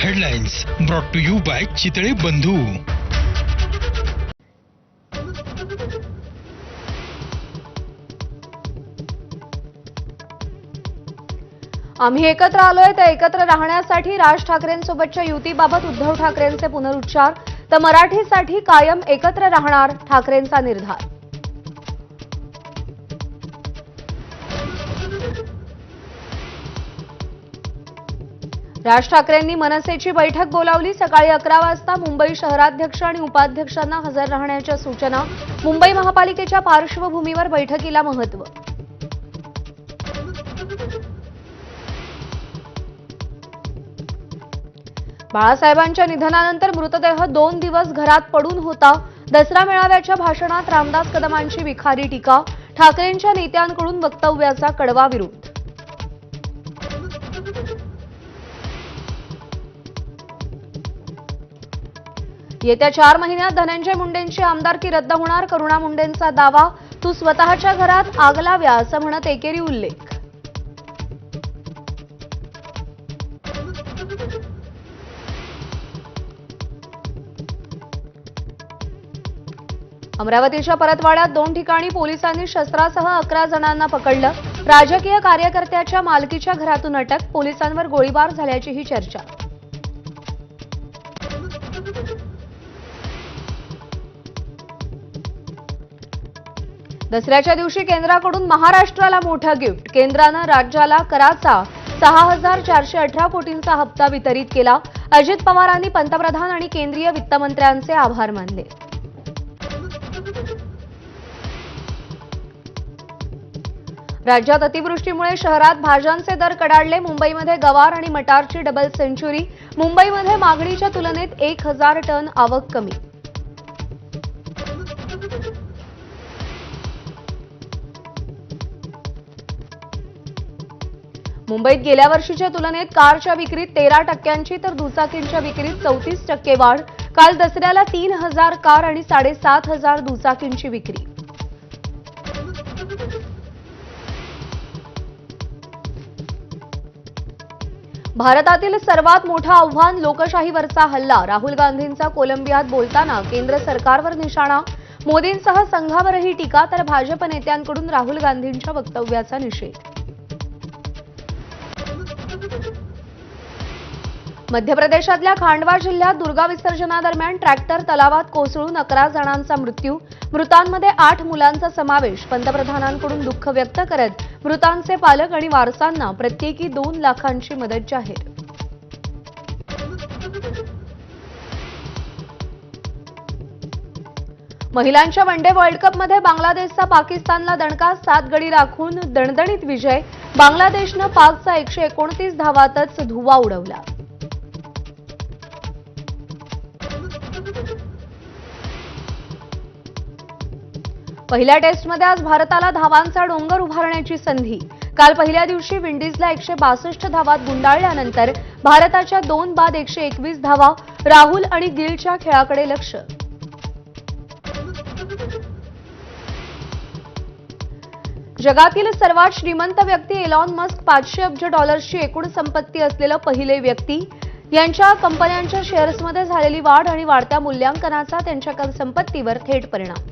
Headlines brought to you by Chitale Bandhu. आम्ही एकत्र आलोय तर एकत्र राहण्यासाठी. राज ठाकरेंसोबतच्या युतीबाबत उद्धव ठाकरेंचे पुनरुच्चार. तर मराठीसाठी कायम एकत्र राहणार, ठाकरेंचा निर्धार. राज ठाकरेंनी मनसेची बैठक बोलावली. सकाळी 11 वाजता मुंबई शहराध्यक्ष आणि उपाध्यक्षांना हजर राहण्याच्या सूचना. मुंबई महापालिकेच्या पार्श्वभूमीवर बैठकीला महत्त्व. बाळासाहेबांच्या निधनानंतर मृतदेह 2 दिवस घरात पडून होता. दसरा मेळाव्याच्या भाषणात रामदास कदमांची विखारी टीका. ठाकरेंच्या नेत्यांकडून वक्तव्याचा कडवा विरोध. येत्या 4 महिन्यात धनंजय मुंडेंची आमदारकी रद्द होणार. करुणा मुंडेंचा दावा. तू स्वतःच्या घरात आग लाव्या असं म्हणत एकेरी उल्लेख. अमरावतीच्या परतवाड्यात 2 ठिकाणी पोलिसांनी शस्त्रासह 11 जणांना पकडलं. राजकीय कार्यकर्त्याच्या मालकीच्या घरातून अटक. पोलिसांवर गोळीबार झाल्याचीही चर्चा. दसऱ्याच्या दिवशी केंद्राकडून महाराष्ट्राला मोठं गिफ्ट. केंद्रानं राज्याला कराचा 6,418 कोटींचा हप्ता वितरित केला. अजित पवारांनी पंतप्रधान आणि केंद्रीय वित्तमंत्र्यांचे आभार मानले. राज्यात अतिवृष्टीमुळे शहरात भाज्यांचे दर कडाडले. मुंबईमध्ये गवार आणि मटारची डबल सेंचुरी. मुंबईमध्ये मागणीच्या तुलनेत 1,000 टन आवक कमी. मुंबईत गेल्या वर्षीच्या तुलनेत कारच्या विक्रीत 13% तर दुचाकींच्या विक्रीत 34% वाढ. काल दसऱ्याला 3,000 कार आणि 7,500 दुचाकींची विक्री. भारतातील सर्वात मोठं आव्हान लोकशाहीवरचा हल्ला. राहुल गांधींचा कोलंबियात बोलताना केंद्र सरकारवर निशाणा. मोदींसह संघावरही टीका. तर भाजप नेत्यांकडून राहुल गांधींच्या वक्तव्याचा निषेध. मध्य प्रदेशातल्या खांडवा जिल्ह्यात दुर्गा विसर्जनादरम्यान ट्रॅक्टर तलावात कोसळून 11 जणांचा मृत्यू. मृतांमध्ये 8 मुलांचा समावेश. पंतप्रधानांकडून दुःख व्यक्त करत मृतांचे पालक आणि वारसांना प्रत्येकी 2 लाखांची मदत जाहीर. महिलांच्या वनडे वर्ल्ड कपमध्ये बांगलादेशचा पाकिस्तानला दणका. 7 गडी राखून दणदणीत विजय. बांगलादेशनं पाकचा 129 धावातच धुव्वा उडवला. पहिल्या टेस्टमध्ये आज भारताला धावांचा डोंगर उभारण्याची संधी. काल पहिल्या दिवशी विंडीजला 162 धावात गुंडाळल्यानंतर भारताच्या 2 बाद 121 धावा. राहुल आणि गिलच्या खेळाकडे लक्ष. जगातील सर्वात श्रीमंत व्यक्ती एलॉन मस्क. $500 अब्ज एकूण संपत्ती असलेलं पहिले व्यक्ती. यांच्या कंपन्यांच्या शेअर्समध्ये झालेली वाढ आणि वाढत्या मूल्यांकनाचा त्यांच्या संपत्तीवर थेट परिणाम.